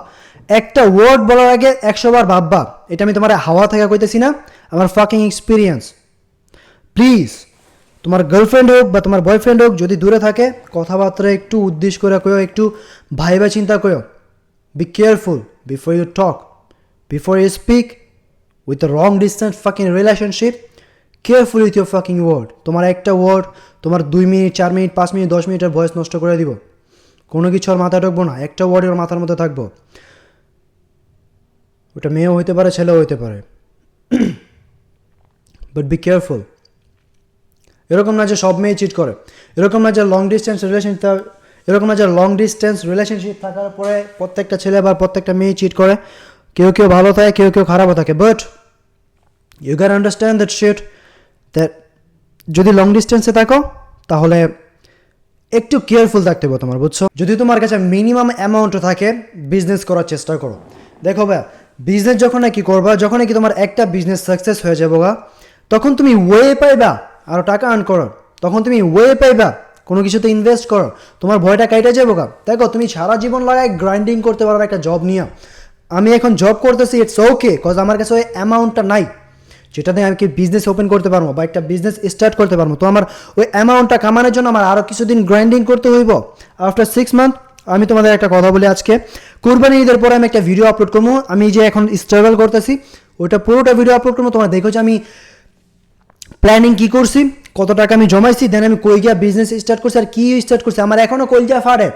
একটা ওয়ার্ড বলার আগে 100 বার ভাববা। এটা আমি তোমার হাওয়া থেকে কইতেছি না, আমার ফাকিং এক্সপিরিয়েন্স। প্লিজ তোমার গার্লফ্রেন্ড হোক বা তোমার বয়ফ্রেন্ড হোক, যদি দূরে থাকে কথাবার্তা একটু উদ্দেশ্য করে কয়ো, একটু ভাইবা চিন্তা কয়ো। Be careful before you talk, before you speak with a long distance fucking relationship. Careful with your fucking word. তোমার একটা ওয়ার্ড তোমার 2 মিনিট 4 মিনিট 5 মিনিট 10 মিনিটের ভয়েস নষ্ট করে দিব। কোনো কিছু আর মাথায় ঢুকবো না, একটা ওয়ার্ড ওর মাথার মধ্যে থাকবো। ওটা মেয়েও হইতে পারে, ছেলেও হইতে পারে, বাট বি কেয়ারফুল। এরকম না যে সব মেয়ে চিট করে, এরকম না যে লং ডিস্টেন্স রিলেশনশিপ থাকার পরে প্রত্যেকটা ছেলে বা প্রত্যেকটা মেয়ে চিট করে। কেউ কেউ ভালো থাকে, কেউ কেউ খারাপও থাকে। But you can understand that shit, that যদি লং ডিস্টেন্সে থাকো তাহলে একটু কেয়ারফুল থাকতে হবে তোমার, বুঝছো? যদি তোমার কাছে মিনিমাম অ্যামাউন্ট থাকে, বিজনেস করার চেষ্টা করো। দেখো ভাই, বিজনেস যখন নাকি করবা, যখন নাকি তোমার একটা বিজনেস সাকসেস হয়ে যাবো গা, তখন তুমি ওয়ে পাইবা আরও টাকা আর্ন করো, তখন তুমি ওয়ে পাইবা কোনো কিছুতে ইনভেস্ট করো, তোমার ভয়টা কাইটে যাবো গা। দেখো তুমি সারা জীবন লাগায় গ্রাইন্ডিং করতে পারো একটা জব নিয়ে। আমি এখন জব করতেছি, ইটস ওকে, কজ আমার কাছে ওই অ্যামাউন্টটা নাই যেটাতে আমি কি বিজনেস ওপেন করতে পারবো বা একটা বিজনেস স্টার্ট করতে পারবো। তো আমার ওই অ্যামাউন্টটা কামানোর জন্য আমার আরও কিছুদিন গ্রাইন্ডিং করতে হইব। আফটার 6 মান্থ আমি তোমাদের একটা কথা বলি, আজকে কুরবানি ঈদের পরে আমি একটা ভিডিও আপলোড করবো, আমি যে এখন স্ট্রাগল করতেছি ওইটা পুরোটা ভিডিও আপলোড করবো। তোমরা দেখো যে আমি প্ল্যানিং কী করছি, কত টাকা আমি জমাইছি, দেন আমি কই গিয়া বিজনেস স্টার্ট করছি আর কী স্টার্ট করছি। আমার এখনও কলজা ফাড়ে,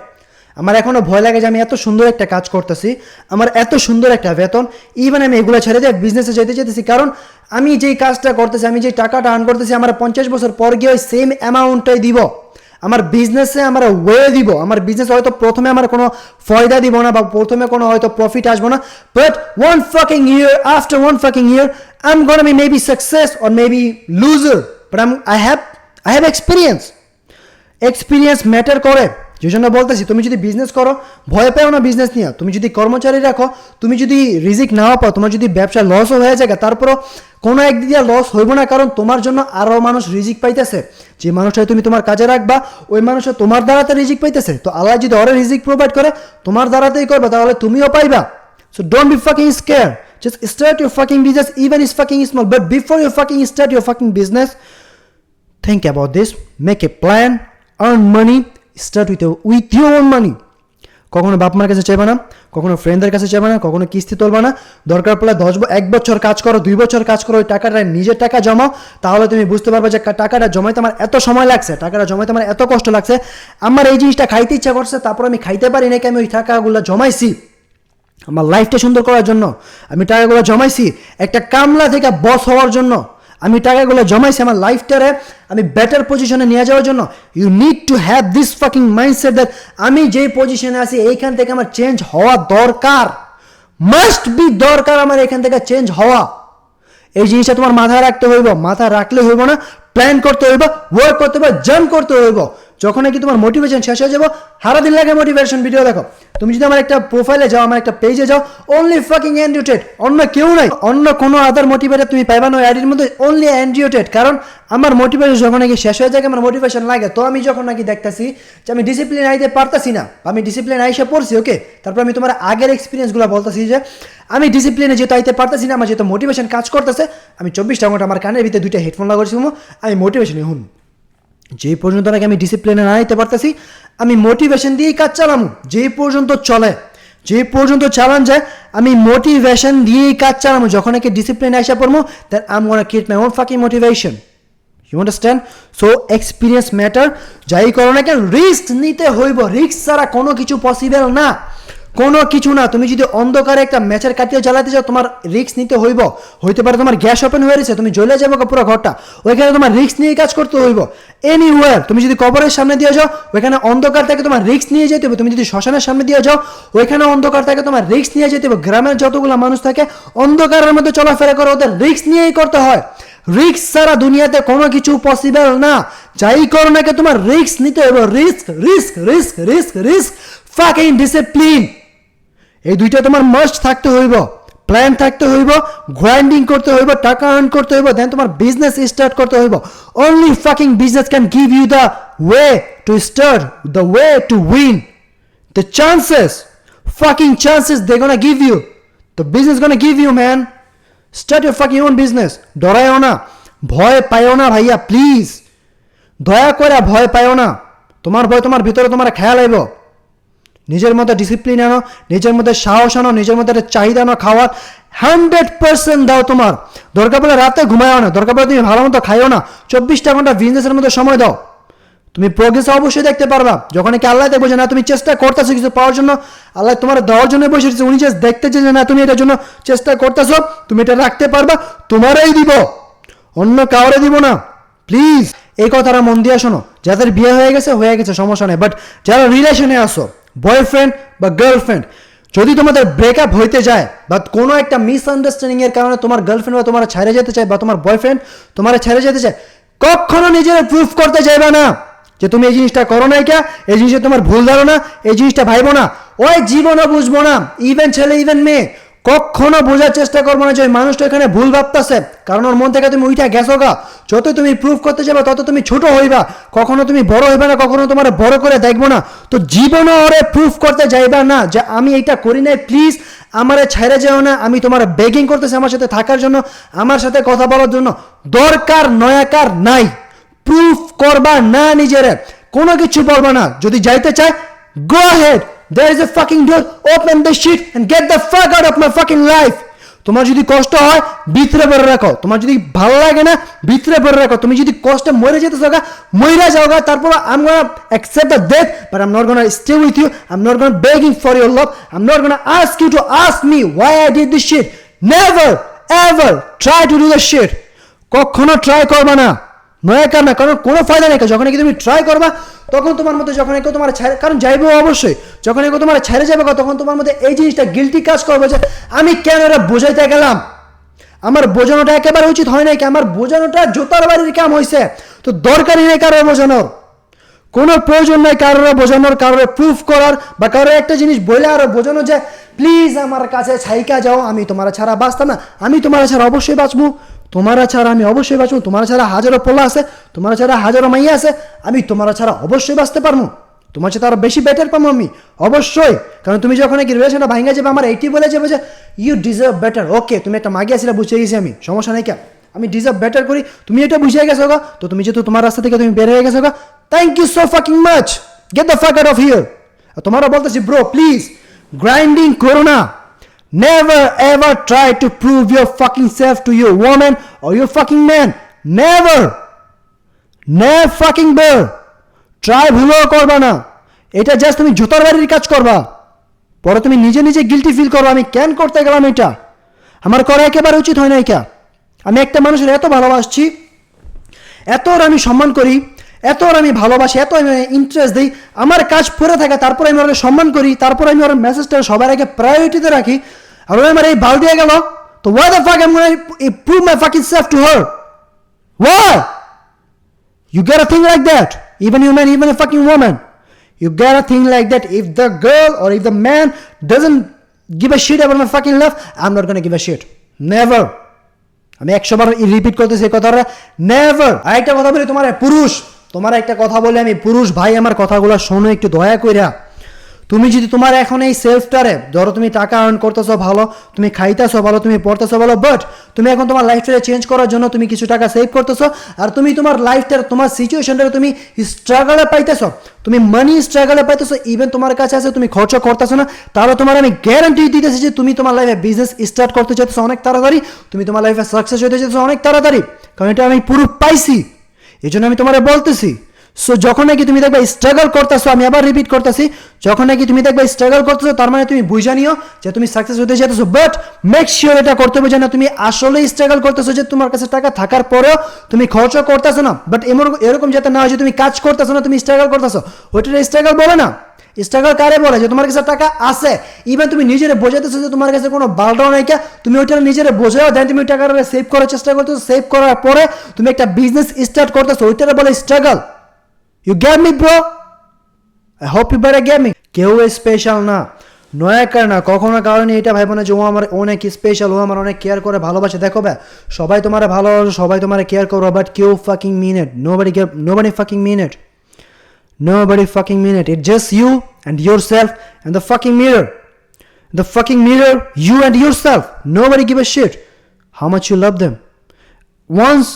আমার এখনও ভয় লাগে যে আমি এত সুন্দর একটা কাজ করতেছি, আমার এত সুন্দর একটা বেতন, ইভেন আমি এগুলো ছেড়ে দিয়ে বিজনেসে যেতে যেতেছি, কারণ আমি যেই কাজটা করতেছি, আমি যেই টাকাটা আর্ন করতেছি, আমার 50 বছর পর গিয়ে ওই সেম অ্যামাউন্টটাই দিব আমার বিজনেসে, আমার ওয়ে দিব। আমার বিজনেস হয়তো প্রথমে আমার কোনো ফয়দা দিব না বা প্রথমে কোনো হয়তো প্রফিট আসবো না, but one fucking year, after one fucking year I'm gonna be maybe success or maybe loser, but I have experience matter করে। যে জন্য বলতেছি, তুমি যদি বিজনেস করো ভয় পেও না বিজনেস নিয়ে, তুমি যদি কর্মচারী রাখো, তুমি যদি রিজিক নাও পাও, তোমার যদি ব্যবসা লসও হয়ে যায়, তারপরও কোনো একদিক দিয়ে লস হইব না, কারণ তোমার জন্য আরও মানুষ রিজিক পাইতেছে। যে মানুষটা তুমি তোমার কাজে রাখবা ওই মানুষটা তোমার দ্বারাতে রিজিক পাইতেছে, তো আল্লাহ যদি ওরা রিজিক প্রোভাইড করে তোমার দ্বারাতেই করবে, তাহলে তুমিও পাইবা। So don't be fucking scare, just start your fucking business, even is fucking small, but before you fucking start your fucking business, think about this, make a plan, earn money, start with your own money. কখনো বাপ মার কাছে চাইবে না, কখনো ফ্রেন্ডদের কাছে চাইবে না, কখনো কিস্তি তুলবে না। দরকার পড়লে 1 বছর কাজ করো, 2 বছর কাজ করো, ওই টাকাটা নিজের টাকা জমাও, তাহলে তুমি বুঝতে পারবে যে টাকাটা জমাইতে আমার এত সময় লাগছে, টাকাটা জমাইতে আমার এত কষ্ট লাগছে, আমার এই জিনিসটা খাইতে ইচ্ছা করছে, তারপর আমি খাইতে পারি নাকি, আমি ওই টাকাগুলো জমাইছি আমার লাইফটা সুন্দর করার জন্য, আমি টাকাগুলো জমাইছি একটা কামলা থেকে বস হওয়ার জন্য, আমি টাকাগুলো জমাইছি আমার লাইফটারে আমি বেটার পজিশনে নিয়ে যাওয়ার জন্য। You need to have this fucking mindset that আমি যেই পজিশনে আছি এইখান থেকে আমার চেঞ্জ হওয়া দরকার, মাস্ট বি দরকার আমার এখান থেকে চেঞ্জ হওয়া। এই জিনিসটা তোমার মাথায় রাখতে হইব, মাথায় রাখলে হইব না, প্ল্যান করতে হইব, ওয়ার্ক করতে হইব, জাম্প করতে হইব। যখন নাকি তোমার মোটিভেশন শেষ হয়ে যাবো, সারাদিন লাগে মোটিভেশন ভিডিও দেখো। তুমি যদি আমার একটা প্রোফাইলে যাও, আমার একটা পেজে যাও, অনলি ফাকিং অ্যান্ড্রু টেড, অন্য কেউ নাই, অন্য কোনো আদার মোটিভেটার তুমি পাইবা না ওই আইডির মধ্যে, অনলি অ্যান্ড্রু টেড। কারণ আমার মোটিভেশন যখন নাকি শেষ হয়ে যায়, আমার মোটিভেশন লাগে, তো আমি যখন নাকি দেখতেছি যে আমি ডিসিপ্লিন আইতে পারতাছি না, আমি ডিসিপ্লিন আইসে পড়ছি, ওকে, তারপর আমি তোমার আগের এক্সপিরিয়েন্সগুলো বলতেছি যে আমি ডিসিপ্লিনে যেহেতু আইতে পারতাছি না, আমার যেহেতু মোটিভেশন কাজ করতেছে, আমি 24টা ঘন্টা আমার কানের ভিতরে 2টা হেডফোন লাগাচ্ছি, আমি মোটিভেশনে হুন যেই পর্যন্ত নাকি আমি ডিসিপ্লিনে না আইতে পারতেছি, আমি মোটিভেশন দিয়েই কাজ চালামু, যেই পর্যন্ত চলে, যে পর্যন্ত চালান যায় আমি মোটিভেশন দিয়েই কাজ চালামু। যখন নাকি ডিসিপ্লিনে আসা পড়বো, that I am gonna create my own fucking motivation. You understand? So experience matter, যাই করো না কেন রিস্ক নিতে হইব, রিস্ক ছাড়া কোনো কিছু পসিবল না, কোনো কিছু না। তুমি যদি অন্ধকারে একটা ম্যাচের কাটিয়ে জ্বালাতে চাও, তোমার রিস্ক নিতে হইব। হইতে পারে তোমার গ্যাস ওপেন হয়ে গেছে, তুমি জ্বলে যাবো পুরো ঘরটা, ওইখানে তোমার রিস্ক নিয়ে কাজ করতে হইব। এনিওয়ার তুমি যদি কবরের সামনে দিয়ে যাও, ওইখানে অন্ধকার থেকে তোমার রিস্ক নিয়ে যেতে হবে। তুমি যদি শ্মশানের সামনে দিয়ে যাও, ওইখানে অন্ধকার থেকে তোমার রিস্ক নিয়ে যেতে হবে। গ্রামের যতগুলো মানুষ থাকে অন্ধকারের মধ্যে চলাফেরা করে, ওদের রিস্ক নিয়েই করতে হয়। রিস্ক ছাড়া দুনিয়াতে কোনো কিছু পসিবল না। যাই করো নাকি তোমার রিস্ক নিতে হবে, risk risk risk risk risk fucking discipline, এই দুইটা তোমার মাস্ট থাকতে হইব। প্ল্যান থাকতে হইব, গ্রাইন্ডিং করতে হইব, টাকা আর্ন করতে হইব, দেন তোমার বিজনেস স্টার্ট করতে হইব। Only fucking business can give you the way to start, the way to win, the chances, fucking chances they gonna give you, the business gonna give you man. Start your fucking own business. ডরায়ও না, ভয় পাইও না ভাইয়া, please দয়া করে ভয় পাইও না। তোমার ভয় তোমার ভিতরে তোমার খেয়াল আইব। নিজের মধ্যে ডিসিপ্লিন আনো, নিজের মধ্যে সাহস আনো, নিজের মধ্যে একটা চাহিদা আনো খাওয়ার, 100% দাও। তোমার দরকার পড়লে রাতে ঘুমায়ও না, দরকার পড়লে তুমি ভালো মতো খাইও না, 24টা ঘন্টা বিজনেসের মধ্যে সময় দাও। তুমি প্রোগ্রেস অবশ্যই দেখতে পারবা যখন কি আল্লাহ দেখবো যে না তুমি চেষ্টা করতেছো কিছু পাওয়ার জন্য, আল্লাহ তোমার দেওয়ার জন্য বসে রয়েছে, উনি জাস্ট দেখতেছে যে না তুমি এটার জন্য চেষ্টা করতেছো, তুমি এটা রাখতে পারবা, তোমারই দিব, অন্য কাউরে দিব না। প্লিজ এই কথাটা মন দিয়ে শোনো। যাদের বিয়ে হয়ে গেছে সমস্যা নেই, বাট যারা রিলেশনে আসো, বয়ফ্রেন্ড বা গার্লফ্রেন্ড, যদি তোমাদের ব্রেকআপ হইতে যায় বা কোনো একটা মিসআন্ডারস্ট্যান্ডিং এর কারণে তোমার গার্লফ্রেন্ড বা তোমার ছেড়ে যেতে চায় বা তোমার বয়ফ্রেন্ড তোমার ছেড়ে যেতে চায়, কখনো নিজের প্রুফ করতে যাইবা না যে তুমি এই জিনিসটা করো নাই কে, এই জিনিসটা তোমার ভুল ধারণা, এই জিনিসটা ভাইবো না, ওই জীবনও বুঝবো না। ইভেন ছেলে ইভেন মেয়ে কখনো বোঝার চেষ্টা করবো না যে ওই মানুষটা এখানে ভুল ভাবতেছে, কারণ ওর মন থেকে তুমি উইটা গেছো গা। যত তুমি প্রুভ করতে যাবে তত তুমি ছোট হইবা, কখনো তুমি বড় হইবা না, কখনো তোমার বড় করে দেখবো না। তো জীবনে ওরে প্রুভ করতে যাইবা না যে আমি এইটা করি নাই, প্লিজ আমারে ছেড়ে যাও না, আমি তোমার বেগিং করতেছি আমার সাথে থাকার জন্য, আমার সাথে কথা বলার জন্য। দরকার নয়াকার নাই, প্রুফ করবা না নিজেরে, কোনো কিছু বলবা না। যদি যাইতে চায় go ahead, there is a fucking door, open the shit and get the fuck out of my fucking life. তোমার যদি কষ্ট হয় ভিতরে ভরে রাখো, তোমার যদি ভালো লাগে না ভিতরে ভরে রাখো। তুমি যদি কষ্টে মরে যেতে চাও মরে যাওগা, তারপর I'm gonna accept the death but I'm not gonna stay with you, I'm not gonna begging for your love, I'm not gonna ask you to ask me why I did this shit. Never ever try to do the shit. কখনো try করবা না, নয়াকার না, কারণ কোনো ফায়দা নেই। যখন কি তুমি ট্রাই করবা তখন তোমার মধ্যে, যখন কেউ তোমার ছেড়ে, কারণ যাইবে অবশ্যই, যখন কেউ তোমার ছেড়ে যাবে তখন তোমার মধ্যে এই জিনিসটা গিলটি কাজ করবে যে আমি কেন এটা বোঝাইতে গেলাম, আমার বোঝানোটা একেবারে উচিত হয় নাই, কি আমার বোঝানোটা জোতার বাড়ির কাম হয়েছে। তো দরকারই নেই কারোর বোঝানোর, কোনো প্রয়োজন নাই কারোর বোঝানোর, কারোর প্রুফ করার, বা কারোর একটা জিনিস বলে আরো বোঝানো যে প্লিজ আমার কাছে ছাইকা যাও, আমি তোমার ছাড়া বাঁচতাম না, আমি তোমার ছাড়া অবশ্যই বাঁচবো, তোমার ছাড়া আমি অবশ্যই বাঁচবো, তোমার ছাড়া হাজারো পোলা আছে, তোমার ছাড়া হাজারো মাইয়া আছে, আমি তোমার ছাড়া অবশ্যই বাঁচতে পারবো, তোমার সাথে আরো বেশি বেটার পাবো আমি অবশ্যই। কারণ তুমি যখন কি রিলেশনটা ভাঙা যাবে, আমার এইটি বলে যাবে যে ইউ ডিজার্ভ বেটার, ওকে তুমি একটা মাগিয়া ছিল বুঝে গেছি আমি, সমস্যা নাই কেন, আমি ডিজার্ভ বেটার করি, তুমি এটা বুঝে গেছো গা, তো তুমি যেহেতু তোমার রাস্তা থেকে তুমি বের হয়ে গেছো গা, thank you so fucking much, get the fuck out of here. তোমারও বলতেছি ব্রো প্লিজ গ্রাইন্ডিং করো না, never ever try to prove your fucking self to your woman or your fucking man, never fucking bear, try ভুলও করবা না। এটা just তুমি জুতার বাড়ির কাজ করবা, পরে তুমি নিজে নিজে গিলটি ফিল করবা আমি কেন করতে গেলাম, এটা আমার করা একেবারে উচিত হয় না। এটা আমি একটা মানুষের এত ভালোবাসছি, এত ওর আমি সম্মান করি, এত ওর আমি ভালোবাসি, এত আমি ইন্টারেস্ট দিই, আমার কাজ পড়ে থাকে, তারপর আমি ওর সম্মান করি, তারপর আমি ওর মেসেজটা সবার আগে প্রায়োরিটিতে রাখি, আর ওই আমার এই বাল দিয়ে গেল, তো why the fuck I'm gonna prove my fucking self to her? Why? You gotta think like that, even you man, even a fucking woman, you gotta think like that. If the girl or if the man doesn't give a shit about my fucking love, I'm not gonna give a shit, never. আমি 100 বার repeat করতেছি এই কথাটা, never. আরেকটা কথা বলি তোমার পুরুষ, তোমার একটা কথা বলে আমি পুরুষ ভাই, আমার কথাগুলো শোনো একটু দয়া কইরা। তুমি যদি তোমার এখন এই সেলফটারে, ধরো তুমি টাকা আর্ন করতেছো ভালো, তুমি খাইতেছো ভালো, তুমি পড়তেছো ভালো, বাট তুমি এখন তোমার লাইফটারে চেঞ্জ করার জন্য তুমি কিছু টাকা সেভ করতেছো, আর তুমি তোমার লাইফটার, তোমার সিচুয়েশনটারে তুমি স্ট্রাগলে পাইতেছো, তুমি মানি স্ট্রাগলে পাইতেছো, ইভেন তোমার কাছে আছে তুমি খরচ করতেছো না, তাহলে তোমার আমি গ্যারান্টি দিতেছি যে তুমি তোমার লাইফে বিজনেস স্টার্ট করতে চাইতেছো অনেক তাড়াতাড়ি, তুমি তোমার লাইফে সাকসেস হতে চাইতেছো অনেক তাড়াতাড়ি, কারণ এটা আমি পুরো পাইছি, এই জন্য আমি তোমার বলতেছি। সো যখন নাকি তুমি দেখবে স্ট্রাগল করতেছো, আমি আবার রিপিট করতেছি, যখন নাকি তুমি দেখবে স্ট্রাগল করতেছো, তার মানে তুমি বুঝে নিও যে তুমি সাকসেস হতে চাইতেছো, বাট মেক শিওর এটা করতে হবে যে না তুমি আসলেই স্ট্রাগল করতেছো, যে তোমার কাছে টাকা থাকার পরেও তুমি খরচ করতেছো না, বাট এরকম যাতে না হয় যে তুমি কাজ করতেছো না তুমি স্ট্রাগল করতেছো, ওইটা স্ট্রাগল বলে না। স্ট্রাগল কারে বলে? যে তোমার কাছে টাকা আছে, ইভেন তুমি নিজের বোঝাতেছো যে তোমার কাছে কোনো বালটাও নাই, তুমি ওইটা নিজের বোঝাও, দেন তুমি টাকাটা সেভ করার চেষ্টা করতেছো, সেভ করার পরে তুমি একটা বিজনেস স্টার্ট করতেছো, ওইটা বলে struggle. You get me bro? I hope you better get me. কেউ স্পেশাল না, নয়াকার না, কখনো কারণে এটা ভাইবো না যে ও আমার অনেক স্পেশাল, ও আমার অনেক কেয়ার করে ভালোবাসে। দেখো ভাই, সবাই তোমার ভালোবাসে, সবাই তোমার কেয়ার করো, বাট কেউ fucking mean it. Nobody fucking mean it. Nobody fucking mean it. It's just you and yourself and the fucking mirror. The fucking mirror, you and yourself. Nobody give a shit how much you love them. Once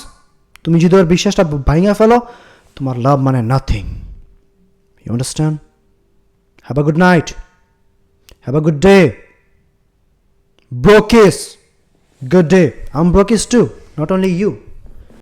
তুমি যদি ওর বিশ্বাসটা ভাঙা ফেলো, তোমার লাভ মানে nothing. You understand? Have a good night. Have a good day. Brokis. Good day. I'm Brokis too. Not only you.